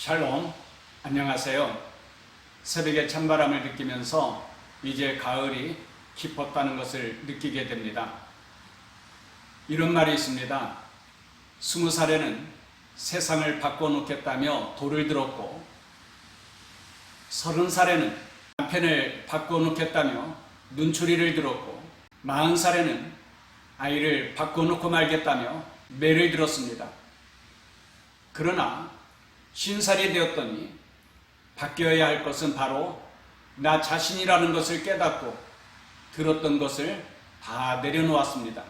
샬롬, 안녕하세요. 새벽에 찬바람을 느끼면서 이제 가을이 깊었다는 것을 느끼게 됩니다. 이런 말이 있습니다. 20살에는 세상을 바꿔놓겠다며 돌을 들었고 30살에는 남편을 바꿔놓겠다며 눈초리를 들었고 40살에는 아이를 바꿔놓고 말겠다며 매를 들었습니다. 그러나 50살이 되었더니 바뀌어야 할 것은 바로 나 자신이라는 것을 깨닫고 들었던 것을 다 내려놓았습니다.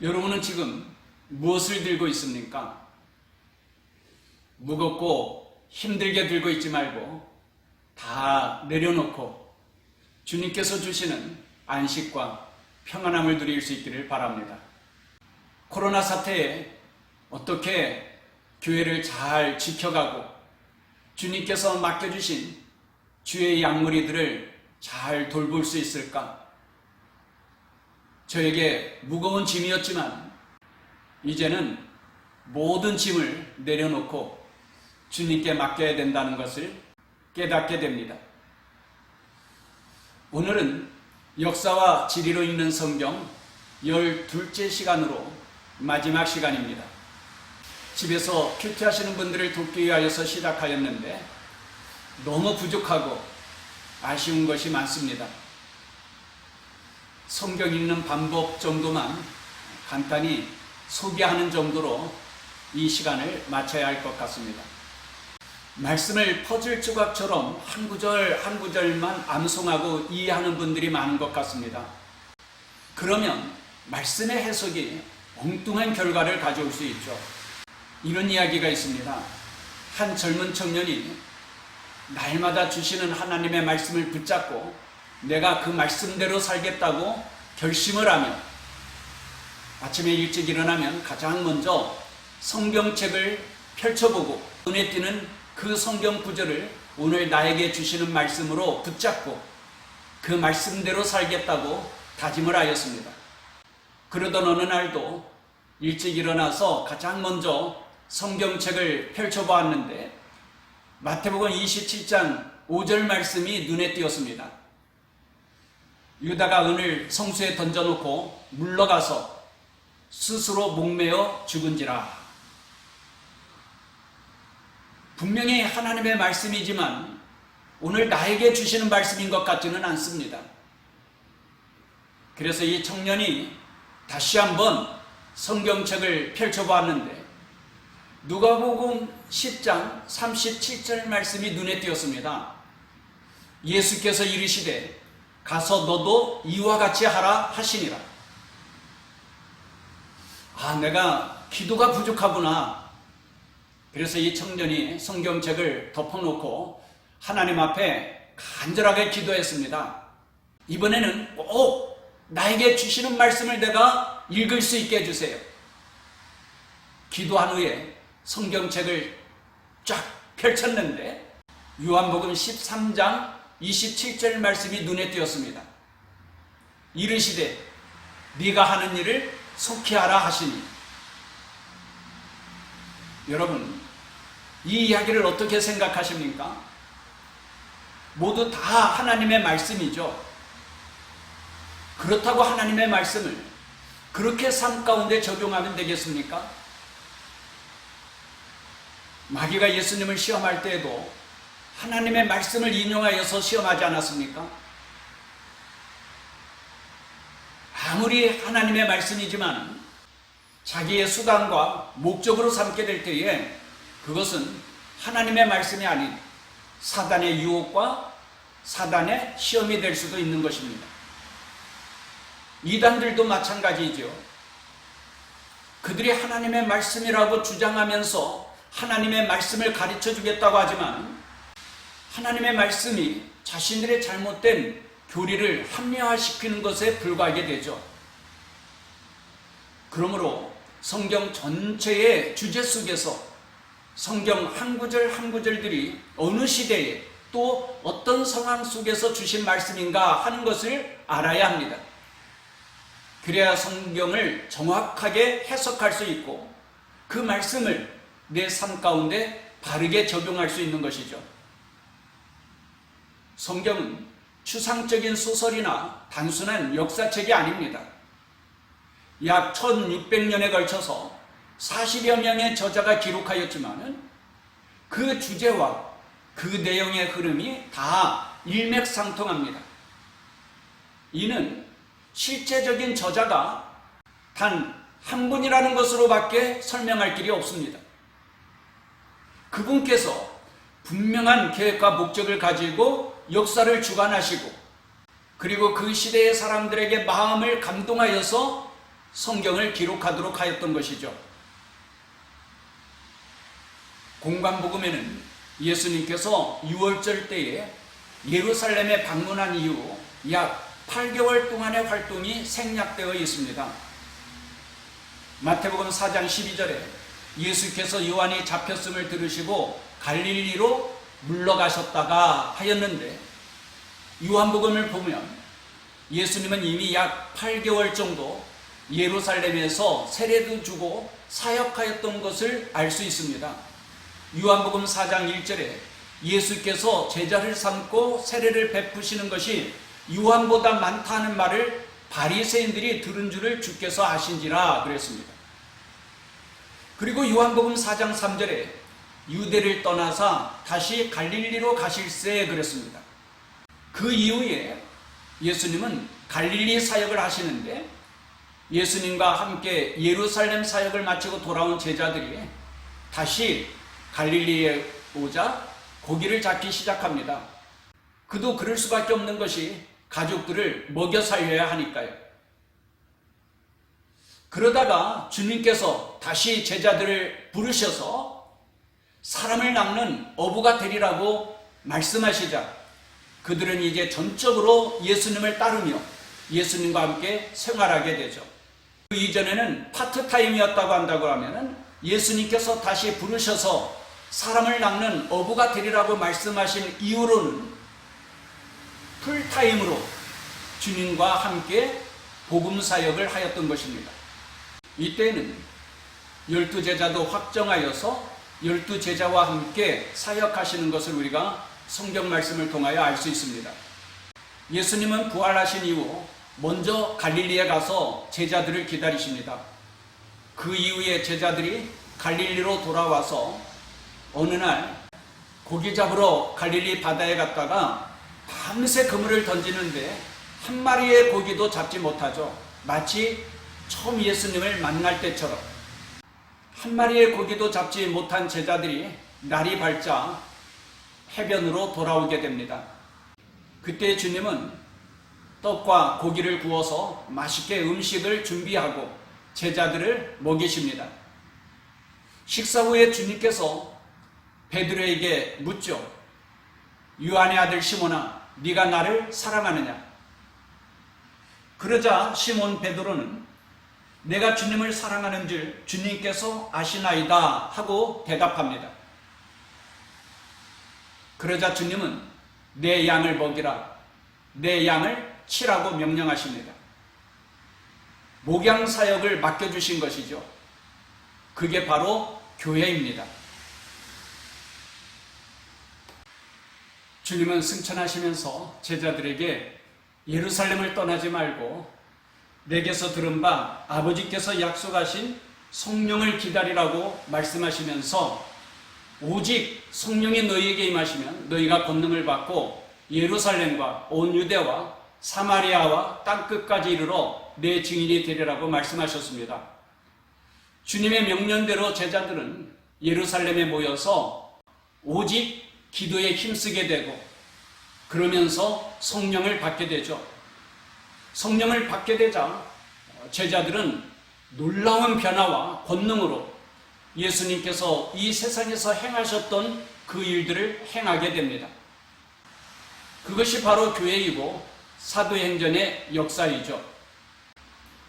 여러분은 지금 무엇을 들고 있습니까? 무겁고 힘들게 들고 있지 말고 다 내려놓고 주님께서 주시는 안식과 평안함을 누릴 수 있기를 바랍니다. 코로나 사태에 어떻게 교회를 잘 지켜가고 주님께서 맡겨주신 주의 양무리들을 잘 돌볼 수 있을까? 저에게 무거운 짐이었지만 이제는 모든 짐을 내려놓고 주님께 맡겨야 된다는 것을 깨닫게 됩니다. 오늘은 역사와 지리로 읽는 성경 12째 시간으로 마지막 시간입니다. 집에서 큐티하시는 분들을 돕기 위하여서 시작하였는데 너무 부족하고 아쉬운 것이 많습니다. 성경 읽는 방법 정도만 간단히 소개하는 정도로 이 시간을 마쳐야 할 것 같습니다. 말씀을 퍼즐 조각처럼 한 구절 한 구절만 암송하고 이해하는 분들이 많은 것 같습니다. 그러면 말씀의 해석이 엉뚱한 결과를 가져올 수 있죠. 이런 이야기가 있습니다. 한 젊은 청년이 날마다 주시는 하나님의 말씀을 붙잡고 내가 그 말씀대로 살겠다고 결심을 하며 아침에 일찍 일어나면 가장 먼저 성경책을 펼쳐보고 눈에 띄는 그 성경 구절을 오늘 나에게 주시는 말씀으로 붙잡고 그 말씀대로 살겠다고 다짐을 하였습니다. 그러던 어느 날도 일찍 일어나서 가장 먼저 성경책을 펼쳐보았는데 마태복음 27장 5절 말씀이 눈에 띄었습니다. 유다가 은을 성수에 던져놓고 물러가서 스스로 목매어 죽은지라. 분명히 하나님의 말씀이지만 오늘 나에게 주시는 말씀인 것 같지는 않습니다. 그래서 이 청년이 다시 한번 성경책을 펼쳐보았는데 누가복음 10장 37절 말씀이 눈에 띄었습니다. 예수께서 이르시되 가서 너도 이와 같이 하라 하시니라. 내가 기도가 부족하구나. 그래서 이 청년이 성경책을 덮어놓고 하나님 앞에 간절하게 기도했습니다. 이번에는 꼭 나에게 주시는 말씀을 내가 읽을 수 있게 해주세요. 기도한 후에 성경책을 쫙 펼쳤는데 요한복음 13장 27절 말씀이 눈에 띄었습니다. 이르시되 네가 하는 일을 속히 하라 하시니. 여러분, 이 이야기를 어떻게 생각하십니까? 모두 다 하나님의 말씀이죠. 그렇다고 하나님의 말씀을 그렇게 삶 가운데 적용하면 되겠습니까? 마귀가 예수님을 시험할 때에도 하나님의 말씀을 인용하여서 시험하지 않았습니까? 아무리 하나님의 말씀이지만 자기의 수단과 목적으로 삼게 될 때에 그것은 하나님의 말씀이 아닌 사단의 유혹과 사단의 시험이 될 수도 있는 것입니다. 이단들도 마찬가지죠. 그들이 하나님의 말씀이라고 주장하면서 하나님의 말씀을 가르쳐 주겠다고 하지만 하나님의 말씀이 자신들의 잘못된 교리를 합리화시키는 것에 불과하게 되죠. 그러므로 성경 전체의 주제 속에서 성경 한 구절 한 구절들이 어느 시대에 또 어떤 상황 속에서 주신 말씀인가 하는 것을 알아야 합니다. 그래야 성경을 정확하게 해석할 수 있고 그 말씀을 내 삶 가운데 바르게 적용할 수 있는 것이죠. 성경은 추상적인 소설이나 단순한 역사책이 아닙니다. 약 1600년에 걸쳐서 40여 명의 저자가 기록하였지만 그 주제와 그 내용의 흐름이 다 일맥상통합니다. 이는 실제적인 저자가 단 한 분이라는 것으로밖에 설명할 길이 없습니다. 그분께서 분명한 계획과 목적을 가지고 역사를 주관하시고 그리고 그 시대의 사람들에게 마음을 감동하여서 성경을 기록하도록 하였던 것이죠. 공관복음에는 예수님께서 유월절 때에 예루살렘에 방문한 이후 약 8개월 동안의 활동이 생략되어 있습니다. 마태복음 4장 12절에 예수께서 요한이 잡혔음을 들으시고 갈릴리로 물러가셨다가 하였는데, 요한복음을 보면 예수님은 이미 약 8개월 정도 예루살렘에서 세례도 주고 사역하였던 것을 알 수 있습니다. 요한복음 4장 1절에 예수께서 제자를 삼고 세례를 베푸시는 것이 요한보다 많다는 말을 바리새인들이 들은 줄을 주께서 아신지라 그랬습니다. 그리고 요한복음 4장 3절에 유대를 떠나사 다시 갈릴리로 가실세 그랬습니다. 그 이후에 예수님은 갈릴리 사역을 하시는데, 예수님과 함께 예루살렘 사역을 마치고 돌아온 제자들이 다시 갈릴리에 오자 고기를 잡기 시작합니다. 그도 그럴 수밖에 없는 것이 가족들을 먹여 살려야 하니까요. 그러다가 주님께서 다시 제자들을 부르셔서 사람을 낚는 어부가 되리라고 말씀하시자 그들은 이제 전적으로 예수님을 따르며 예수님과 함께 생활하게 되죠. 그 이전에는 파트타임이었다고 한다고 하면 예수님께서 다시 부르셔서 사람을 낚는 어부가 되리라고 말씀하신 이후로는 풀타임으로 주님과 함께 복음 사역을 하였던 것입니다. 이때는 12제자도 확정하여서 12제자와 함께 사역하시는 것을 우리가 성경 말씀을 통하여 알 수 있습니다. 예수님은 부활하신 이후 먼저 갈릴리에 가서 제자들을 기다리십니다. 그 이후에 제자들이 갈릴리로 돌아와서 어느 날 고기 잡으러 갈릴리 바다에 갔다가 밤새 그물을 던지는데 한 마리의 고기도 잡지 못하죠. 마치 처음 예수님을 만날 때처럼. 한 마리의 고기도 잡지 못한 제자들이 날이 밝자 해변으로 돌아오게 됩니다. 그때 주님은 떡과 고기를 구워서 맛있게 음식을 준비하고 제자들을 먹이십니다. 식사 후에 주님께서 베드로에게 묻죠. 요한의 아들 시몬아, 네가 나를 사랑하느냐? 그러자 시몬 베드로는 내가 주님을 사랑하는 줄 주님께서 아시나이다 하고 대답합니다. 그러자 주님은 내 양을 먹이라, 내 양을 치라고 명령하십니다. 목양 사역을 맡겨주신 것이죠. 그게 바로 교회입니다. 주님은 승천하시면서 제자들에게 예루살렘을 떠나지 말고 내게서 들은 바 아버지께서 약속하신 성령을 기다리라고 말씀하시면서 오직 성령이 너희에게 임하시면 너희가 권능을 받고 예루살렘과 온 유대와 사마리아와 땅끝까지 이르러 내 증인이 되리라고 말씀하셨습니다. 주님의 명령대로 제자들은 예루살렘에 모여서 오직 기도에 힘쓰게 되고 그러면서 성령을 받게 되죠. 성령을 받게 되자 제자들은 놀라운 변화와 권능으로 예수님께서 이 세상에서 행하셨던 그 일들을 행하게 됩니다. 그것이 바로 교회이고 사도행전의 역사이죠.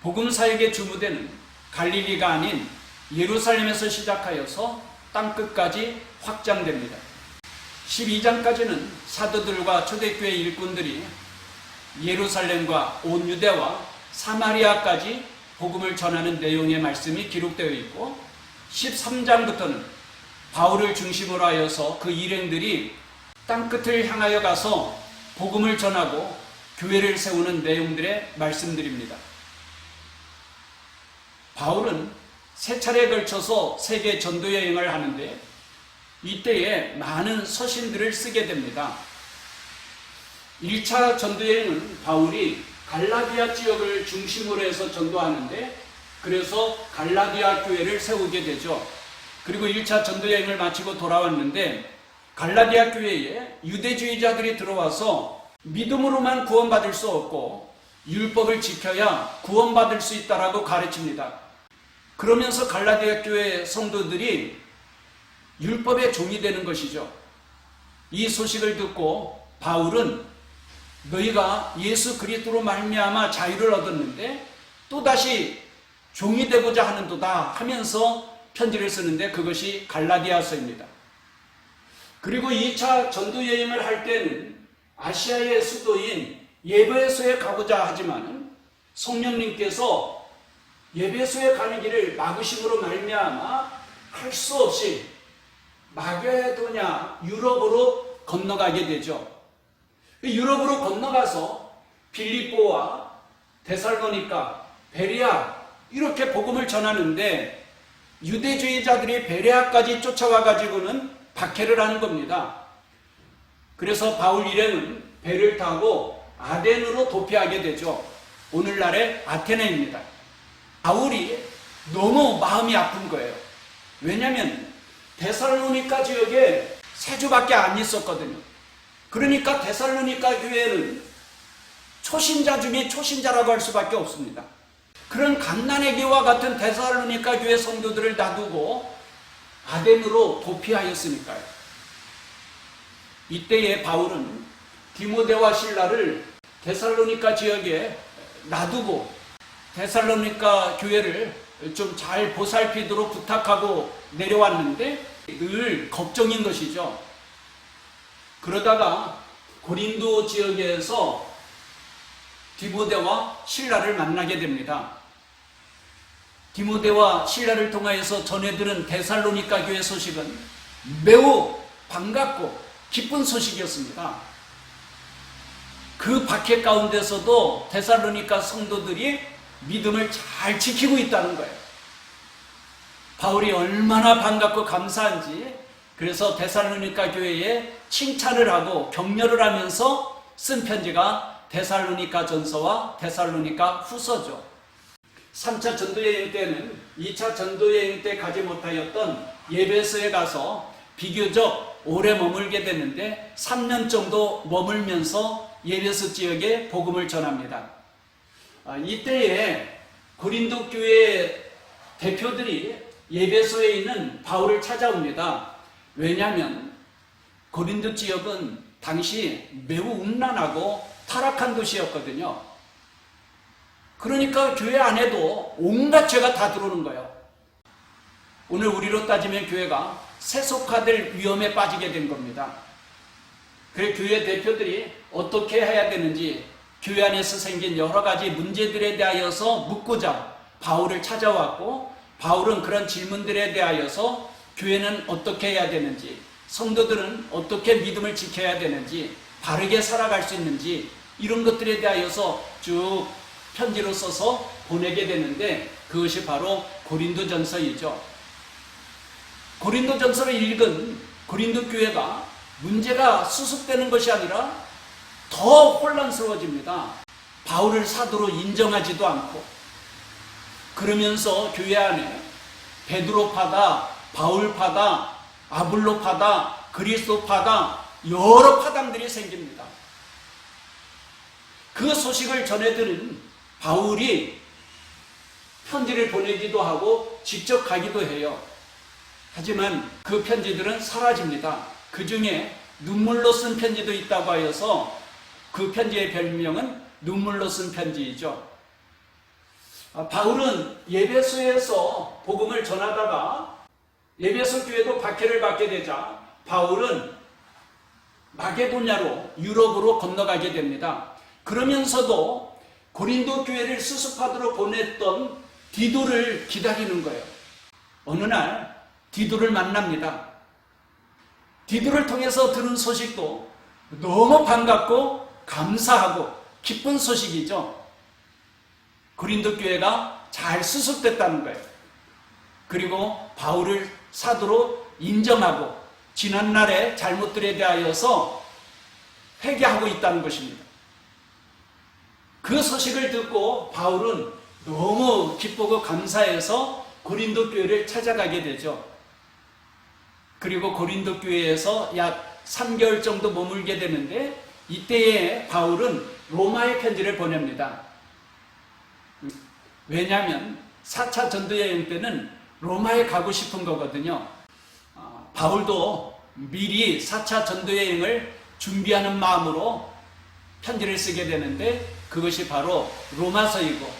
복음사역의 주무대는 갈릴리가 아닌 예루살렘에서 시작하여서 땅끝까지 확장됩니다. 12장까지는 사도들과 초대교회 일꾼들이 예루살렘과 온 유대와 사마리아까지 복음을 전하는 내용의 말씀이 기록되어 있고 13장부터는 바울을 중심으로 하여서 그 일행들이 땅끝을 향하여 가서 복음을 전하고 교회를 세우는 내용들의 말씀들입니다. 바울은 세 차례에 걸쳐서 세계 전도 여행을 하는데 이때에 많은 서신들을 쓰게 됩니다. 1차 전도 여행은 바울이 갈라디아 지역을 중심으로 해서 전도하는데 그래서 갈라디아 교회를 세우게 되죠. 그리고 1차 전도 여행을 마치고 돌아왔는데 갈라디아 교회에 유대주의자들이 들어와서 믿음으로만 구원받을 수 없고 율법을 지켜야 구원받을 수 있다라고 가르칩니다. 그러면서 갈라디아 교회 성도들이 율법의 종이 되는 것이죠. 이 소식을 듣고 바울은 너희가 예수 그리스도로 말미암아 자유를 얻었는데 또다시 종이 되고자 하는도다 하면서 편지를 쓰는데 그것이 갈라디아서입니다. 그리고 2차 전도 여행을 할 때는 아시아의 수도인 예배소에 가고자 하지만 성령님께서 예배소에 가는 길을 막으심으로 말미암아 할 수 없이 마게도냐 유럽으로 건너가게 되죠. 유럽으로 건너가서 빌립보와 데살로니가, 베레아 이렇게 복음을 전하는데 유대주의자들이 베레아까지 쫓아와 가지고는 박해를 하는 겁니다. 그래서 바울 일행은 배를 타고 아덴으로 도피하게 되죠. 오늘날의 아테네입니다. 바울이 너무 마음이 아픈 거예요. 왜냐하면 데살로니가 지역에 세 주밖에 안 있었거든요. 그러니까 데살로니가 교회는 초신자 중에 초신자라고 할 수밖에 없습니다. 그런 갓난아기와 같은 데살로니가 교회 성도들을 놔두고 아덴으로 도피하였으니까요. 이때에 바울은 디모데와 실라를 데살로니가 지역에 놔두고 데살로니가 교회를 좀 잘 보살피도록 부탁하고 내려왔는데 늘 걱정인 것이죠. 그러다가 고린도 지역에서 디모데와 실라를 만나게 됩니다. 디모데와 실라를 통하여서 전해들은 데살로니가 교회 소식은 매우 반갑고 기쁜 소식이었습니다. 그 박해 가운데서도 데살로니가 성도들이 믿음을 잘 지키고 있다는 거예요. 바울이 얼마나 반갑고 감사한지 그래서 데살로니가 교회에 칭찬을 하고 격려를 하면서 쓴 편지가 데살로니가 전서와 데살로니가 후서죠. 3차 전도여행 때는 2차 전도여행 때 가지 못하였던 예배소에 가서 비교적 오래 머물게 되는데 3년 정도 머물면서 예배소 지역에 복음을 전합니다. 이때에 고린도 교회 대표들이 예배소에 있는 바울을 찾아옵니다. 왜냐하면 고린도 지역은 당시 매우 음란하고 타락한 도시였거든요. 그러니까 교회 안에도 온갖 죄가 다 들어오는 거예요. 오늘 우리로 따지면 교회가 세속화될 위험에 빠지게 된 겁니다. 그래서 교회 대표들이 어떻게 해야 되는지 교회 안에서 생긴 여러 가지 문제들에 대하여서 묻고자 바울을 찾아왔고 바울은 그런 질문들에 대하여서 교회는 어떻게 해야 되는지 성도들은 어떻게 믿음을 지켜야 되는지 바르게 살아갈 수 있는지 이런 것들에 대하여서 쭉 편지로 써서 보내게 되는데 그것이 바로 고린도전서이죠. 고린도전서를 읽은 고린도 교회가 문제가 수습되는 것이 아니라 더 혼란스러워집니다. 바울을 사도로 인정하지도 않고 그러면서 교회 안에 베드로파다, 바울파다, 아볼로파다, 그리스도파다 여러 파당들이 생깁니다. 그 소식을 전해들은 바울이 편지를 보내기도 하고 직접 가기도 해요. 하지만 그 편지들은 사라집니다. 그 중에 눈물로 쓴 편지도 있다고 하여서 그 편지의 별명은 눈물로 쓴 편지이죠. 바울은 예배소에서 복음을 전하다가 예배소 교회도 박해를 받게 되자 바울은 마게도냐로 유럽으로 건너가게 됩니다. 그러면서도 고린도 교회를 수습하도록 보냈던 디도를 기다리는 거예요. 어느 날 디도를 만납니다. 디도를 통해서 들은 소식도 너무 반갑고 감사하고 기쁜 소식이죠. 고린도 교회가 잘 수습됐다는 거예요. 그리고 바울을 사도로 인정하고 지난날의 잘못들에 대하여서 회개하고 있다는 것입니다. 그 소식을 듣고 바울은 너무 기쁘고 감사해서 고린도 교회를 찾아가게 되죠. 그리고 고린도 교회에서 약 3개월 정도 머물게 되는데 이때에 바울은 로마에 편지를 보냅니다. 왜냐하면 4차 전도여행 때는 로마에 가고 싶은 거거든요. 바울도 미리 4차 전도여행을 준비하는 마음으로 편지를 쓰게 되는데 그것이 바로 로마서이고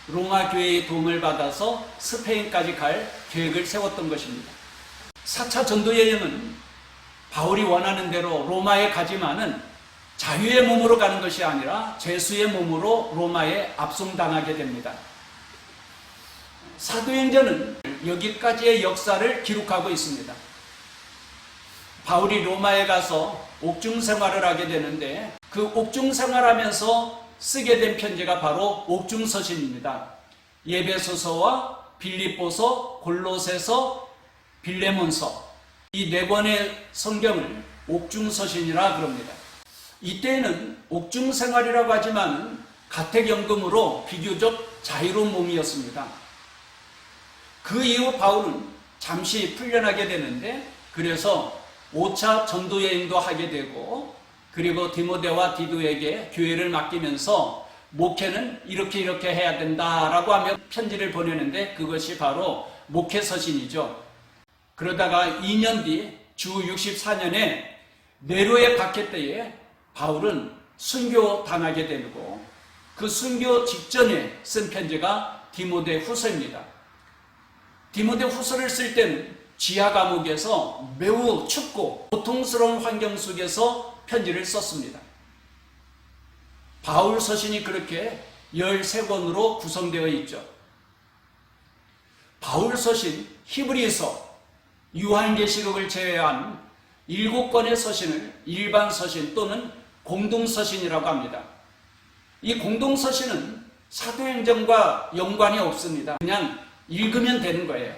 로마 교회의 도움을 받아서 스페인까지 갈 계획을 세웠던 것입니다. 4차 전도여행은 바울이 원하는 대로 로마에 가지만은 자유의 몸으로 가는 것이 아니라 죄수의 몸으로 로마에 압송당하게 됩니다. 사도행전은 여기까지의 역사를 기록하고 있습니다. 바울이 로마에 가서 옥중 생활을 하게 되는데 그 옥중 생활하면서 쓰게 된 편지가 바로 옥중서신입니다. 에베소서와 빌립보서, 골로새서, 빌레몬서 이 4권의 성경을 옥중서신이라 그럽니다. 이때는 옥중생활이라고 하지만 가택연금으로 비교적 자유로운 몸이었습니다. 그 이후 바울은 잠시 풀려나게 되는데 그래서 5차 전도여행도 하게 되고 그리고 디모데와 디도에게 교회를 맡기면서 목회는 이렇게 해야 된다라고 하며 편지를 보내는데 그것이 바로 목회서신이죠. 그러다가 2년 뒤 주 64년에 네로의 박해 때에 바울은 순교 당하게 되고 그 순교 직전에 쓴 편지가 디모데 후서입니다. 디모데 후서를 쓸 때는 지하 감옥에서 매우 춥고 고통스러운 환경 속에서 편지를 썼습니다. 바울 서신이 그렇게 13권으로 구성되어 있죠. 바울 서신, 히브리서, 요한계시록을 제외한 7권의 서신을 일반 서신 또는 공동서신이라고 합니다. 이 공동서신은 사도행전과 연관이 없습니다. 그냥 읽으면 되는 거예요.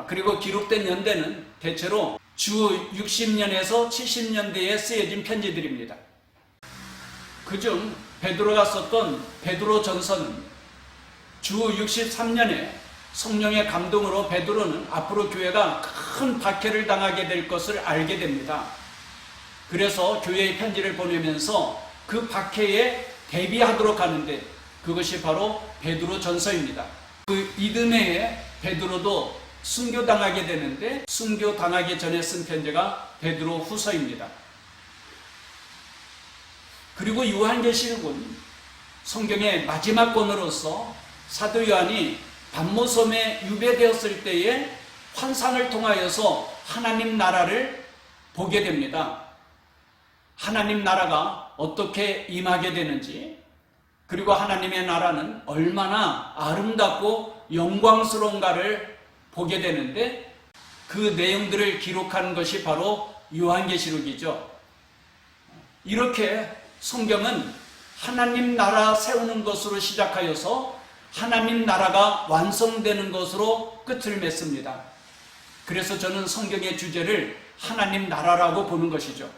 그리고 기록된 연대는 대체로 주 60년에서 70년대에 쓰여진 편지들입니다. 그중 베드로가 썼던 베드로 전서는 주 63년에 성령의 감동으로 베드로는 앞으로 교회가 큰 박해를 당하게 될 것을 알게 됩니다. 그래서 교회에 편지를 보내면서 그 박해에 대비하도록 하는데 그것이 바로 베드로 전서입니다. 그 이듬해에 베드로도 순교당하게 되는데 순교당하기 전에 쓴 편지가 베드로 후서입니다. 그리고 요한계시록은 성경의 마지막 권으로서 사도 요한이 pat모섬에 유배되었을 때의 환상을 통하여서 하나님 나라를 보게 됩니다. 하나님 나라가 어떻게 임하게 되는지 그리고 하나님의 나라는 얼마나 아름답고 영광스러운가를 보게 되는데 그 내용들을 기록한 것이 바로 요한계시록이죠. 이렇게 성경은 하나님 나라 세우는 것으로 시작하여서 하나님 나라가 완성되는 것으로 끝을 맺습니다. 그래서 저는 성경의 주제를 하나님 나라라고 보는 것이죠.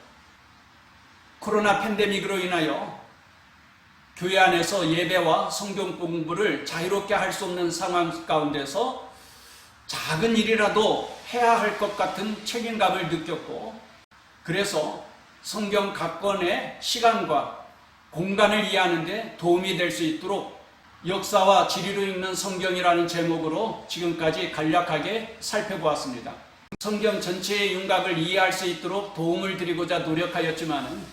코로나 팬데믹으로 인하여 교회 안에서 예배와 성경 공부를 자유롭게 할 수 없는 상황 가운데서 작은 일이라도 해야 할 것 같은 책임감을 느꼈고 그래서 성경 각 권의 시간과 공간을 이해하는 데 도움이 될 수 있도록 역사와 지리로 읽는 성경이라는 제목으로 지금까지 간략하게 살펴보았습니다. 성경 전체의 윤곽을 이해할 수 있도록 도움을 드리고자 노력하였지만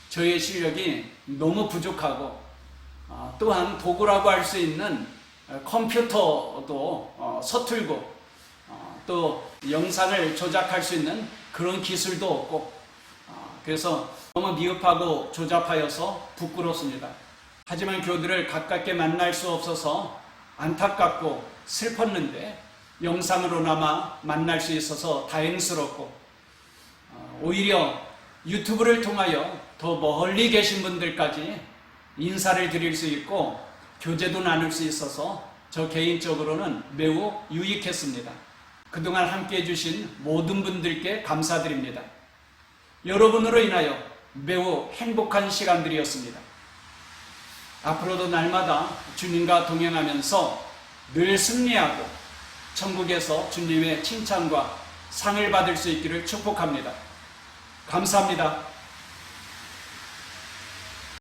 저의 실력이 너무 부족하고 또한 도구라고 할 수 있는 컴퓨터도 서툴고 또 영상을 조작할 수 있는 그런 기술도 없고 그래서 너무 미흡하고 조잡하여서 부끄럽습니다. 하지만 교우들을 가깝게 만날 수 없어서 안타깝고 슬펐는데 영상으로나마 만날 수 있어서 다행스럽고 오히려 유튜브를 통하여 더 멀리 계신 분들까지 인사를 드릴 수 있고 교제도 나눌 수 있어서 저 개인적으로는 매우 유익했습니다. 그동안 함께 해주신 모든 분들께 감사드립니다. 여러분으로 인하여 매우 행복한 시간들이었습니다. 앞으로도 날마다 주님과 동행하면서 늘 승리하고 천국에서 주님의 칭찬과 상을 받을 수 있기를 축복합니다. 감사합니다.